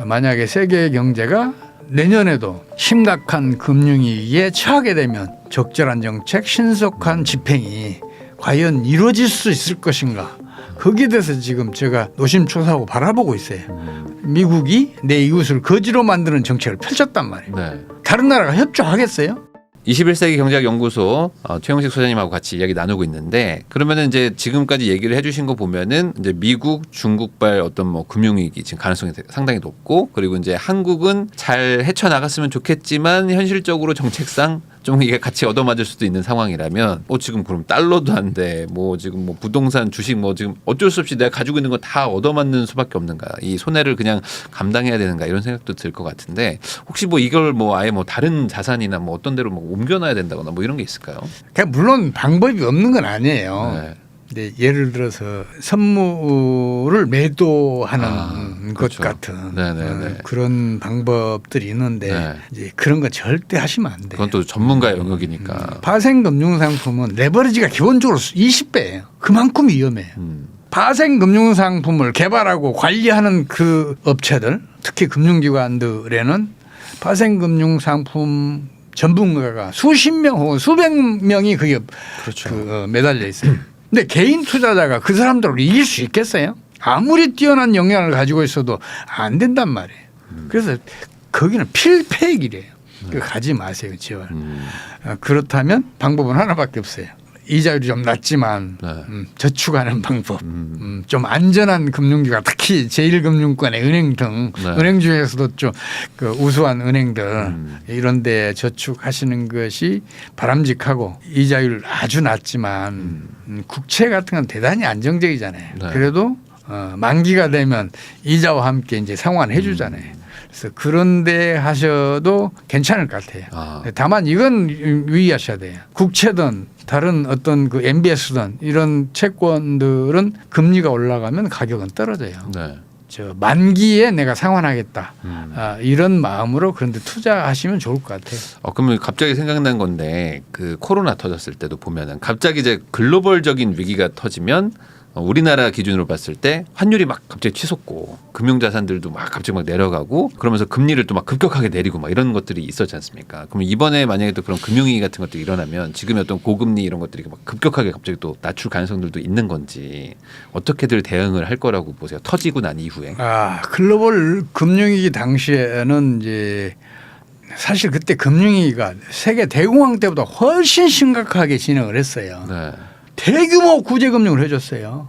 만약에 세계 경제가 내년에도 심각한 금융위기에 처하게 되면 적절한 정책, 신속한 집행이 과연 이루어질 수 있을 것인가. 거기에 대해서 지금 제가 노심초사하고 바라보고 있어요. 미국이 내 이웃을 거지로 만드는 정책을 펼쳤단 말이에요. 네. 다른 나라가 협조하겠어요? 21세기 경제학연구소 최영식 소장님하고 같이 이야기 나누고 있는데, 그러면은 이제 지금까지 얘기를 해주신 거 보면은 이제 미국, 중국발 어떤 뭐 금융위기 지금 가능성이 상당히 높고, 그리고 이제 한국은 잘 헤쳐나갔으면 좋겠지만 현실적으로 정책상 좀 이게 같이 얻어맞을 수도 있는 상황이라면, 지금 그럼 달러도 안 돼, 뭐 지금 뭐 부동산, 주식 뭐 지금 어쩔 수 없이 내가 가지고 있는 거 다 얻어맞는 수밖에 없는가, 이 손해를 그냥 감당해야 되는가, 이런 생각도 들 것 같은데, 혹시 뭐 이걸 뭐 아예 뭐 다른 자산이나 뭐 어떤 데로 뭐 옮겨놔야 된다거나 뭐 이런 게 있을까요? 그러니까 물론 방법이 없는 건 아니에요. 네. 근데 예를 들어서 선물을 매도하는 것 그렇죠. 같은 네네네. 그런 방법들이 있는데 네. 이제 그런 거 절대 하시면 안 돼요. 그건 또 전문가의 영역이니까. 파생 금융상품은 레버리지가 기본적으로 20배예요. 그만큼 위험해요. 파생 금융상품을 개발하고 관리하는 그 업체들, 특히 금융기관들에는 파생 금융상품 전문가가 수십 명 혹은 수백 명이 그게 그렇죠. 매달려 있어요. 근데 개인 투자자가 그 사람들을 이길 수 있겠어요? 아무리 뛰어난 역량을 가지고 있어도 안 된단 말이에요. 그래서 거기는 필패이래요. 가지 마세요, 제발. 그렇다면 방법은 하나밖에 없어요. 이자율이 좀 낮지만 저축하는 방법, 좀 안전한 금융기관, 특히 제1금융권의 은행 등 은행 중에서도 좀 그 우수한 은행들 이런 데 저축하시는 것이 바람직하고, 이자율 아주 낮지만 국채 같은 건 대단히 안정적이잖아요. 그래도 만기가 되면 이자와 함께 이제 상환해 주잖아요. 그래서 그런데 하셔도 괜찮을 것 같아요. 다만 이건 유의하셔야 돼요. 국채든 다른 어떤 그 MBS든 이런 채권들은 금리가 올라가면 가격은 떨어져요. 네. 저 만기에 내가 상환하겠다, 이런 마음으로 그런데 투자하시면 좋을 것 같아요. 그러면 갑자기 생각난 건데, 그 코로나 터졌을 때도 보면은 갑자기 이제 글로벌적인 위기가 터지면 우리나라 기준으로 봤을 때 환율이 막 갑자기 치솟고 금융자산들도 막 갑자기 막 내려가고, 그러면서 금리를 또 막 급격하게 내리고 막 이런 것들이 있었지 않습니까? 그럼 이번에 만약에 또 그런 금융위기 같은 것들이 일어나면 지금의 어떤 고금리 이런 것들이 막 급격하게 갑자기 또 낮출 가능성들도 있는 건지, 어떻게들 대응을 할 거라고 보세요? 터지고 난 이후에. 글로벌 금융위기 당시에는 이제 사실 그때 금융위기가 세계 대공황 때보다 훨씬 심각하게 진행을 했어요. 네. 대규모 구제금융을 해줬어요.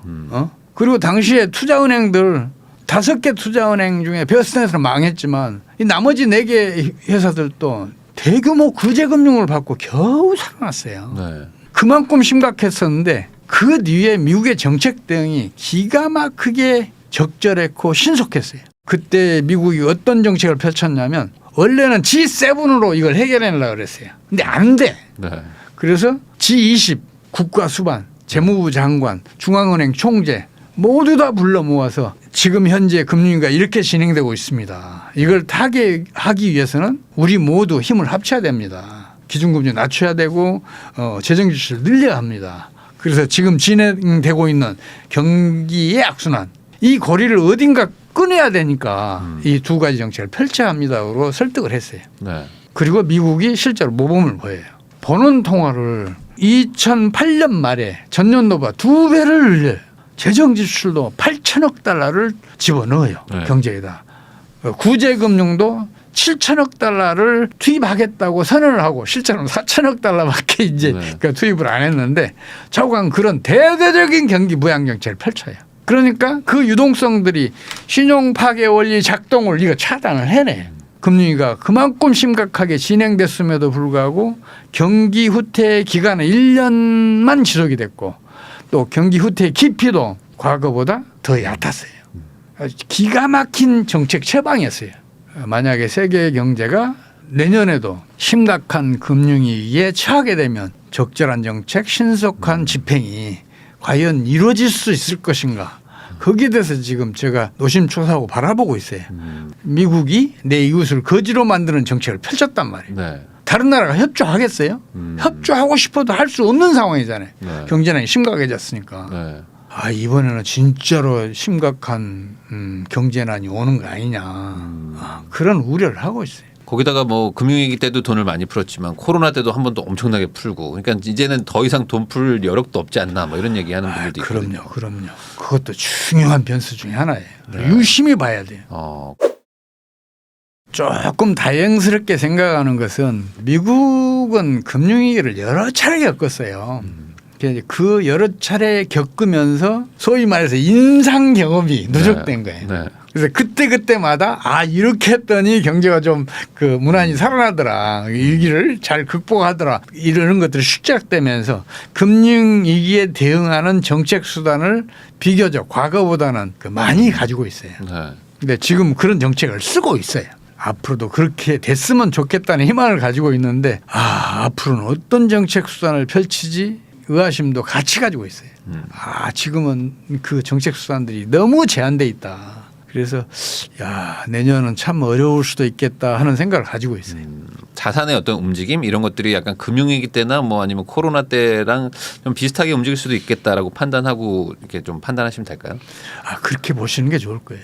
그리고 당시에 투자은행들 5개 투자은행 중에 베어스탠스는 망했지만 이 나머지 4개 회사들도 대규모 구제금융을 받고 겨우 살아났어요. 네. 그만큼 심각했었는데 그 뒤에 미국의 정책 대응이 기가 막히게 적절했고 신속했어요. 그때 미국이 어떤 정책을 펼쳤냐면, 원래는 G7으로 이걸 해결해내려고 그랬어요. 근데 안 돼. 네. 그래서 G20 국가 수반, 재무부 장관, 중앙은행 총재 모두 다 불러 모아서 지금 현재 금융위기가 이렇게 진행되고 있습니다. 이걸 타게 하기 위해서는 우리 모두 힘을 합쳐야 됩니다. 기준금리 낮춰야 되고 재정 지출을 늘려야 합니다. 그래서 지금 진행되고 있는 경기의 악순환, 이 고리를 어딘가 끊어야 되니까 이 두 가지 정책을 펼쳐야 합니다로 설득을 했어요. 네. 그리고 미국이 실제로 모범을 보여요. 보는 통화를 2008년 말에 전년도보다 2배를 늘려요. 재정 지출도 8천억 달러를 집어넣어요. 네. 경제에다. 구제금융도 7천억 달러를 투입하겠다고 선언을 하고 실제로는 4천억 달러밖에 이제 투입을 안 했는데, 좌우간 그런 대대적인 경기 부양 정책을 펼쳐요. 그러니까 그 유동성들이 신용 파괴 원리 작동을 이거 차단을 해내요. 금융위기가 그만큼 심각하게 진행됐음에도 불구하고 경기 후퇴 기간은 1년만 지속이 됐고, 또 경기 후퇴 깊이도 과거보다 더 얕았어요. 기가 막힌 정책 처방이었어요. 만약에 세계 경제가 내년에도 심각한 금융위기에 처하게 되면 적절한 정책, 신속한 집행이 과연 이루어질 수 있을 것인가. 거기에 대해서 지금 제가 노심초사하고 바라보고 있어요. 미국이 내 이웃을 거지로 만드는 정책을 펼쳤단 말이에요. 네. 다른 나라가 협조하겠어요? 협조하고 싶어도 할 수 없는 상황이잖아요. 네. 경제난이 심각해졌으니까. 네. 이번에는 진짜로 심각한 경제난이 오는 거 아니냐. 그런 우려를 하고 있어요. 거기다가 뭐 금융위기 때도 돈을 많이 풀었지만 코로나 때도 한 번 더 엄청나게 풀고 그러니까 이제는 더 이상 돈 풀 여력도 없지 않나 뭐 이런 얘기하는 분들도 있거든요. 그럼요. 그것도 중요한 변수 중에 하나예요. 유심히 봐야 돼요. 조금 다행스럽게 생각하는 것은 미국은 금융위기를 여러 차례 겪었어요. 그 여러 차례 겪으면서 소위 말해서 인상 경험이 누적된 거예요. 네. 그래서 그때마다 이렇게 했더니 경제가 좀 그 무난히 살아나더라. 위기를 잘 극복하더라. 이러는 것들이 축적되면서 금융위기에 대응하는 정책 수단을 비교적 과거보다는 많이 가지고 있어요. 근데 지금 그런 정책을 쓰고 있어요. 앞으로도 그렇게 됐으면 좋겠다는 희망을 가지고 있는데 앞으로는 어떤 정책 수단을 펼치지 의아심도 같이 가지고 있어요. 지금은 그 정책 수단들이 너무 제한돼 있다. 그래서 내년은 참 어려울 수도 있겠다 하는 생각을 가지고 있어요. 자산의 어떤 움직임 이런 것들이 약간 금융위기 때나 뭐 아니면 코로나 때랑 좀 비슷하게 움직일 수도 있겠다라고 판단하고 이렇게 좀 판단하시면 될까요? 그렇게 보시는 게 좋을 거예요.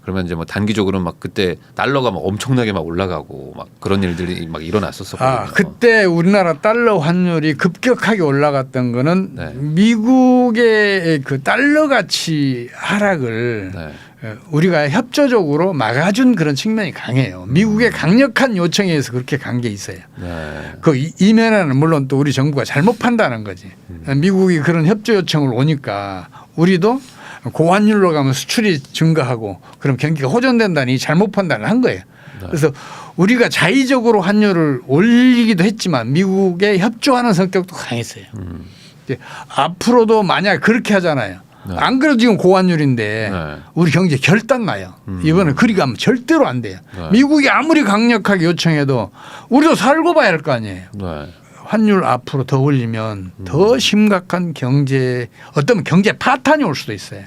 그러면 이제 뭐 단기적으로 막 그때 달러가 막 엄청나게 막 올라가고 막 그런 일들이 막 일어났었거든요. 그때 우리나라 달러 환율이 급격하게 올라갔던 거는 미국의 그 달러 가치 하락을 우리가 협조적으로 막아준 그런 측면이 강해요. 미국의 강력한 요청에 의해서 그렇게 간 게 있어요. 그 이면에는 물론 또 우리 정부가 잘못 판단한 거지. 미국이 그런 협조 요청을 오니까 우리도 고환율로 가면 수출이 증가하고 그럼 경기가 호전된다니 잘못 판단을 한 거예요. 그래서 우리가 자의적으로 환율을 올리기도 했지만 미국에 협조하는 성격도 강했어요. 앞으로도 만약 그렇게 하잖아요. 안 그래도 지금 고환율인데 우리 경제 결단 나요. 이번에 그리 가면 절대로 안 돼요. 미국이 아무리 강력하게 요청해도 우리도 살고 봐야 할 거 아니에요. 환율 앞으로 더 올리면 더 심각한 어떤 경제 파탄이 올 수도 있어요.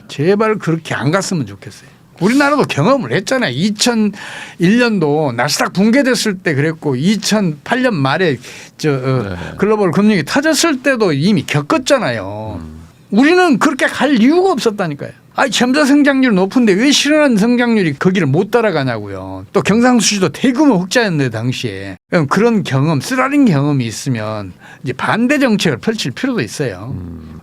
제발 그렇게 안 갔으면 좋겠어요. 우리나라도 경험을 했잖아요. 2001년도 나스닥 붕괴됐을 때 그랬고 2008년 말에 글로벌 금융이 터졌을 때도 이미 겪었잖아요. 우리는 그렇게 갈 이유가 없었다니까요. 첨자 성장률 높은데 왜 실현한 성장률이 거기를 못 따라가냐고요. 또 경상수지도 대규모 흑자였는데 당시에. 그런 경험, 쓰라린 경험이 있으면 이제 반대 정책을 펼칠 필요도 있어요.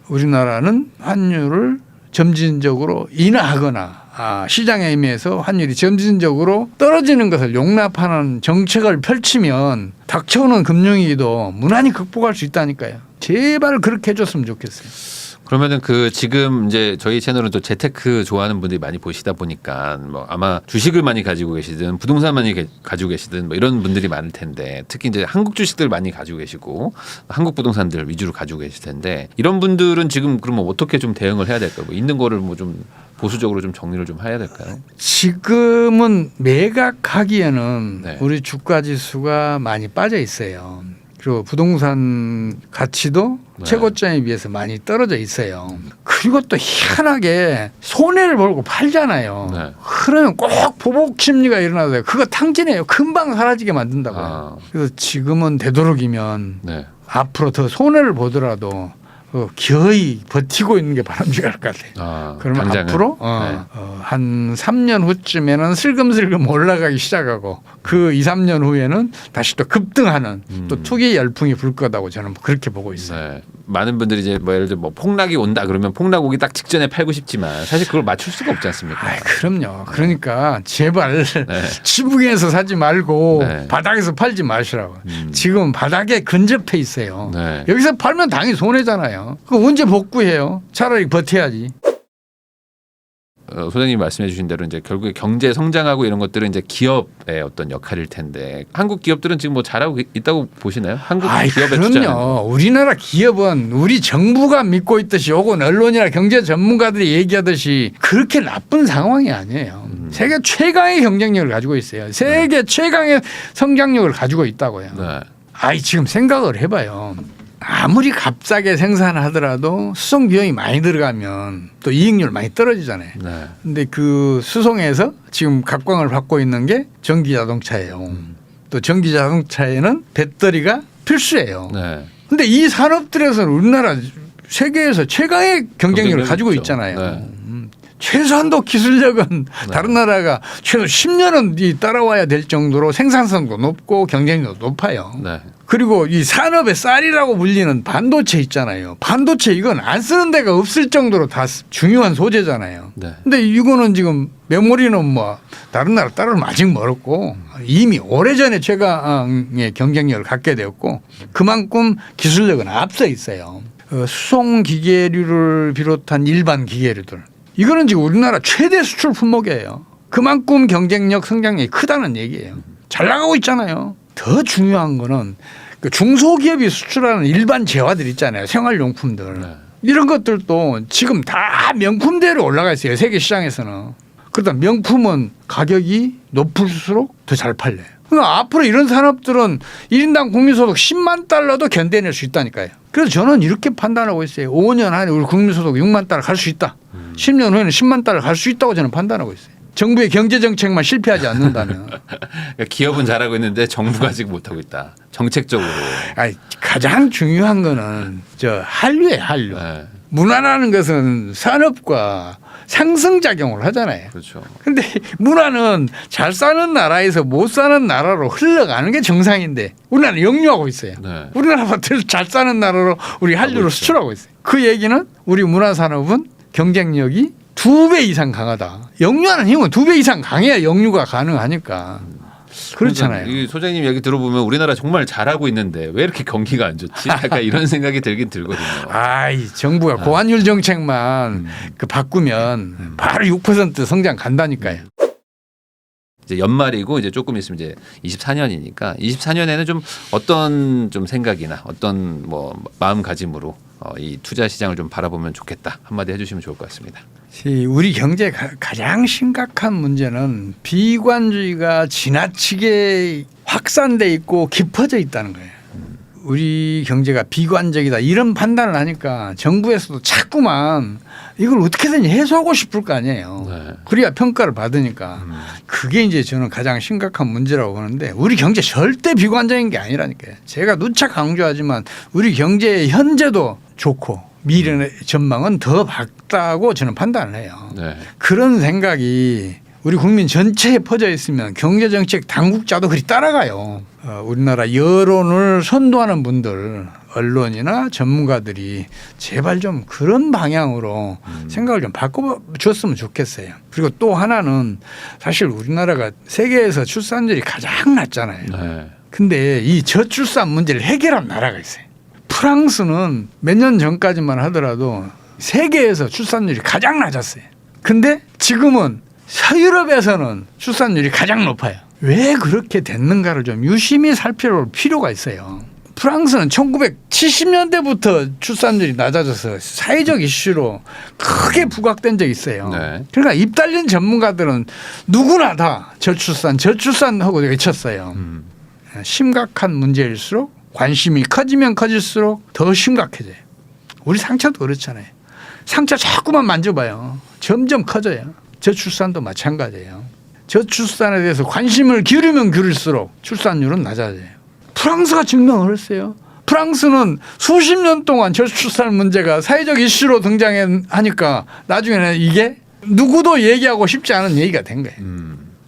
우리나라는 환율을 점진적으로 인하하거나 시장에 의해서 환율이 점진적으로 떨어지는 것을 용납하는 정책을 펼치면 닥쳐오는 금융위기도 무난히 극복할 수 있다니까요. 제발 그렇게 해줬으면 좋겠어요. 그러면은 지금 이제 저희 채널은 또 재테크 좋아하는 분들이 많이 보시다 보니까 뭐 아마 주식을 많이 가지고 계시든 부동산 많이 가지고 계시든 뭐 이런 분들이 많을 텐데 특히 이제 한국 주식들 많이 가지고 계시고 한국 부동산들 위주로 가지고 계실 텐데 이런 분들은 지금 그러면 어떻게 좀 대응을 해야 될까요? 뭐 있는 거를 뭐 좀 보수적으로 좀 정리를 좀 해야 될까요? 지금은 매각하기에는 우리 주가 지수가 많이 빠져 있어요. 그리고 부동산 가치도 최고점에 비해서 많이 떨어져 있어요. 그리고 또 희한하게 손해를 보고 팔잖아요. 그러면 꼭 보복 심리가 일어나서 그거 탕진해요. 금방 사라지게 만든다고요. 그래서 지금은 되도록이면 앞으로 더 손해를 보더라도 기어이 버티고 있는 게 바람직할 것 같아요. 그러면 당장은? 앞으로 한 3년 후쯤에는 슬금슬금 올라가기 시작하고 그 2, 3년 후에는 다시 또 급등하는 또 투기 열풍이 불 거다고 저는 그렇게 보고 있어요. 많은 분들이 이제 뭐 예를 들어 뭐 폭락이 온다 그러면 폭락 오기 딱 직전에 팔고 싶지만 사실 그걸 맞출 수가 없지 않습니까? 그럼요. 그러니까 제발 지붕에서 사지 말고 바닥에서 팔지 마시라고. 지금 바닥에 근접해 있어요. 여기서 팔면 당연히 손해잖아요. 그거 언제 복구해요? 차라리 버텨야지. 소장님이 말씀해 주신 대로 이제 결국에 경제 성장하고 이런 것들은 이제 기업의 어떤 역할일 텐데 한국 기업들은 지금 뭐 잘하고 있다고 보시나요? 한국 기업의 투자는? 그럼요. 우리나라 기업은 우리 정부가 믿고 있듯이 혹은 언론이나 경제 전문가들이 얘기하듯이 그렇게 나쁜 상황이 아니에요. 세계 최강의 경쟁력을 가지고 있어요. 세계 최강의 성장력을 가지고 있다고요. 지금 생각을 해봐요. 아무리 값싸게 생산하더라도 수송 비용이 많이 들어가면 또 이익률 많이 떨어지잖아요. 근데 그 수송에서 지금 각광을 받고 있는 게 전기 자동차예요. 또 전기 자동차에는 배터리가 필수예요. 근데 이 산업들에서는 우리나라 세계에서 최강의 경쟁력을 가지고 있잖아요. 최소한도 기술력은 다른 나라가 최소 10년은 따라와야 될 정도로 생산성도 높고 경쟁력도 높아요. 네. 그리고 이 산업의 쌀이라고 불리는 반도체 있잖아요. 반도체 이건 안 쓰는 데가 없을 정도로 다 중요한 소재잖아요. 네. 근데 이거는 지금 메모리는 뭐 다른 나라 따르면 아직 멀었고 이미 오래전에 최강의 경쟁력을 갖게 되었고 그만큼 기술력은 앞서 있어요. 수송 기계류를 비롯한 일반 기계류들. 이거는 지금 우리나라 최대 수출 품목이에요. 그만큼 경쟁력 성장력이 크다는 얘기예요. 잘 나가고 있잖아요. 더 중요한 거는 그 중소기업이 수출하는 일반 재화들 있잖아요. 생활용품들. 네. 이런 것들도 지금 다 명품대로 올라가 있어요. 세계 시장에서는. 그러다 명품은 가격이 높을수록 더 잘 팔려요. 그러니까 앞으로 이런 산업들은 1인당 국민소득 10만 달러도 견뎌낼 수 있다니까요. 그래서 저는 이렇게 판단하고 있어요. 5년 안에 우리 국민소득 6만 달러 갈 수 있다. 10년 후에는 10만 달러 갈 수 있다고 저는 판단하고 있어요. 정부의 경제정책만 실패하지 않는다면. 그러니까 기업은 잘하고 있는데 정부가 아직 못하고 있다. 정책적으로. 아니, 가장 중요한 거는 저 한류예요. 한류. 네. 문화라는 것은 산업과 상승작용을 하잖아요. 그렇죠. 그런데 문화는 잘 사는 나라에서 못 사는 나라로 흘러가는 게 정상인데 우리나라는 역류하고 있어요. 네. 우리나라가 잘 사는 나라로 우리 한류를 수출하고 있어요. 그 얘기는 우리 문화산업은 경쟁력이 2배 이상 강하다. 역류하는 힘은 2배 이상 강해야 역류가 가능하니까. 그렇잖아요. 그러니까 이 소장님 얘기 들어보면 우리나라 정말 잘하고 있는데 왜 이렇게 경기가 안 좋지? 약간 이런 생각이 들긴 들거든요. 아이 정부가 고환율 정책만 그 바꾸면 바로 6% 성장 간다니까요. 이제 연말이고 이제 조금 있으면 이제 24년이니까 24년에는 좀 어떤 좀 생각이나 어떤 뭐 마음가짐으로 이 투자 시장을 좀 바라보면 좋겠다 한마디 해주시면 좋을 것 같습니다. 우리 경제 가장 심각한 문제는 비관주의가 지나치게 확산돼 있고 깊어져 있다는 거예요. 우리 경제가 비관적이다 이런 판단을 하니까 정부에서도 자꾸만 이걸 어떻게든 해소하고 싶을 거 아니에요. 네. 그래야 평가를 받으니까 그게 이제 저는 가장 심각한 문제라고 보는데 우리 경제 절대 비관적인 게 아니라니까요. 제가 누차 강조하지만 우리 경제의 현재도 좋고 미래의 전망은 더 밝다고 저는 판단을 해요. 네. 그런 생각이 우리 국민 전체에 퍼져 있으면 경제정책 당국자도 그리 따라가요. 우리나라 여론을 선도하는 분들 언론이나 전문가들이 제발 좀 그런 방향으로 생각을 좀 바꿔줬으면 좋겠어요. 그리고 또 하나는 사실 우리나라가 세계에서 출산율이 가장 낮잖아요. 네. 근데 이 저출산 문제를 해결한 나라가 있어요. 프랑스는 몇 년 전까지만 하더라도 세계에서 출산율이 가장 낮았어요. 근데 지금은 서유럽에서는 출산율이 가장 높아요. 왜 그렇게 됐는가를 좀 유심히 살펴볼 필요가 있어요. 프랑스는 1970년대부터 출산율이 낮아져서 사회적 이슈로 크게 부각된 적이 있어요. 네. 그러니까 입 달린 전문가들은 누구나 다 저출산 하고 외쳤어요. 심각한 문제일수록 관심이 커지면 커질수록 더 심각해져요. 우리 상처도 그렇잖아요. 상처 자꾸만 만져봐요. 점점 커져요. 저출산도 마찬가지예요. 저출산에 대해서 관심을 기울이면 기울일수록 출산율은 낮아져요. 프랑스가 증명을 했어요. 프랑스는 수십 년 동안 저출산 문제가 사회적 이슈로 등장하니까 나중에는 이게 누구도 얘기하고 싶지 않은 얘기가 된 거예요.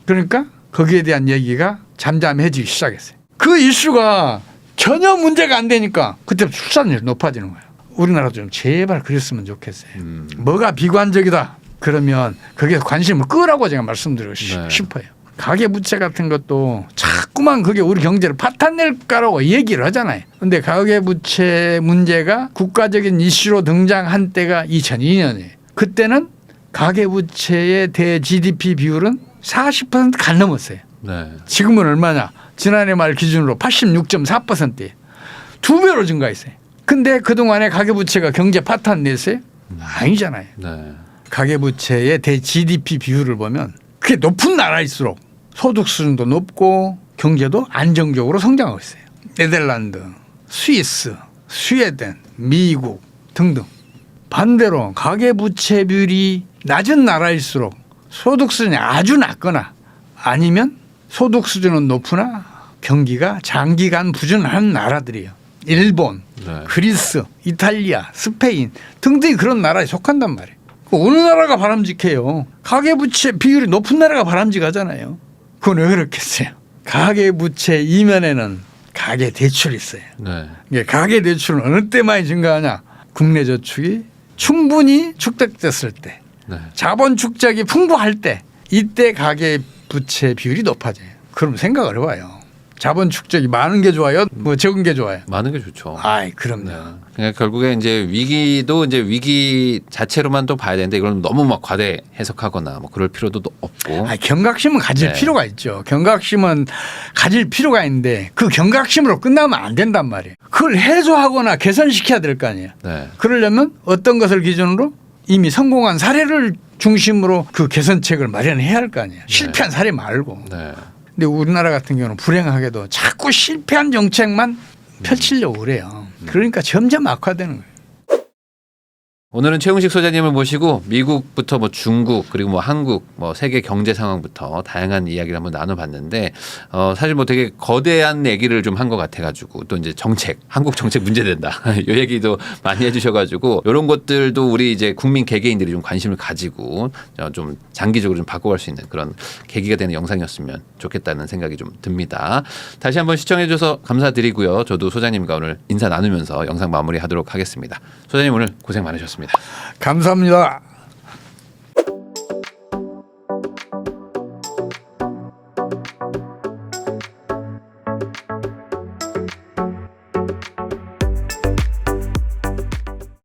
그러니까 거기에 대한 얘기가 잠잠해지기 시작했어요. 그 이슈가 전혀 문제가 안 되니까 그때 출산율이 높아지는 거예요. 우리나라도 좀 제발 그랬으면 좋겠어요. 뭐가 비관적이다. 그러면 거기에 관심을 끄라고 제가 말씀드리고 싶어요. 가계부채 같은 것도 자꾸만 그게 우리 경제를 파탄낼까라고 얘기를 하잖아요. 그런데 가계부채 문제가 국가적인 이슈로 등장한 때가 2002년이에요. 그때는 가계부채의 대 GDP 비율은 40%가 안 넘었어요. 네. 지금은 얼마냐? 지난해 말 기준으로 86.4%예요. 2배로 증가했어요. 근데 그동안에 가계부채가 경제 파탄 냈어요? 아니잖아요. 네. 가계부채의 대 GDP 비율을 보면 그게 높은 나라일수록 소득 수준도 높고 경제도 안정적으로 성장하고 있어요. 네덜란드, 스위스, 스웨덴, 미국 등등. 반대로 가계부채 비율이 낮은 나라일수록 소득 수준이 아주 낮거나 아니면 소득 수준은 높으나 경기가 장기간 부진한 나라들이에요. 일본, 네. 그리스, 이탈리아, 스페인 등등이 그런 나라에 속한단 말이에요. 어느 나라가 바람직해요? 가계부채 비율이 높은 나라가 바람직하잖아요. 그건 왜 그렇겠어요? 가계부채 이면에는 가계대출이 있어요. 네. 가계대출은 어느 때 많이 증가하냐? 국내 저축이 충분히 축적됐을 때, 네. 자본 축적이 풍부할 때, 이때 가계부채 비율이 높아져요. 그럼 생각을 해봐요. 자본 축적이 많은 게 좋아요? 뭐 적은 게 좋아요? 많은 게 좋죠. 아이, 그럼요. 네. 그러니까 결국에 이제 위기도 이제 위기 자체로만 또 봐야 되는데 이걸 너무 막 과대 해석하거나 뭐 그럴 필요도 없고. 아니, 경각심은 가질 네. 필요가 있죠. 경각심은 가질 필요가 있는데 그 경각심으로 끝나면 안 된단 말이에요. 그걸 해소하거나 개선시켜야 될 거 아니에요. 네. 그러려면 어떤 것을 기준으로 이미 성공한 사례를 중심으로 그 개선책을 마련해야 할 거 아니에요. 실패한 사례 말고. 네. 근데 우리나라 같은 경우는 불행하게도 자꾸 실패한 정책만 펼치려고 그래요. 그러니까 점점 악화되는 거예요. 오늘은 최용식 소장님을 모시고 미국부터 뭐 중국 그리고 뭐 한국 뭐 세계 경제 상황부터 다양한 이야기를 한번 나눠봤는데 사실 뭐 되게 거대한 얘기를 좀 한 것 같아가지고 또 이제 정책 한국 정책 문제된다 이 얘기도 많이 해주셔가지고 이런 것들도 우리 이제 국민 개개인들이 좀 관심을 가지고 좀 장기적으로 좀 바꿔갈 수 있는 그런 계기가 되는 영상이었으면 좋겠다는 생각이 좀 듭니다. 다시 한번 시청해주셔서 감사드리고요. 저도 소장님과 오늘 인사 나누면서 영상 마무리하도록 하겠습니다. 소장님 오늘 고생 많으셨습니다. 감사합니다.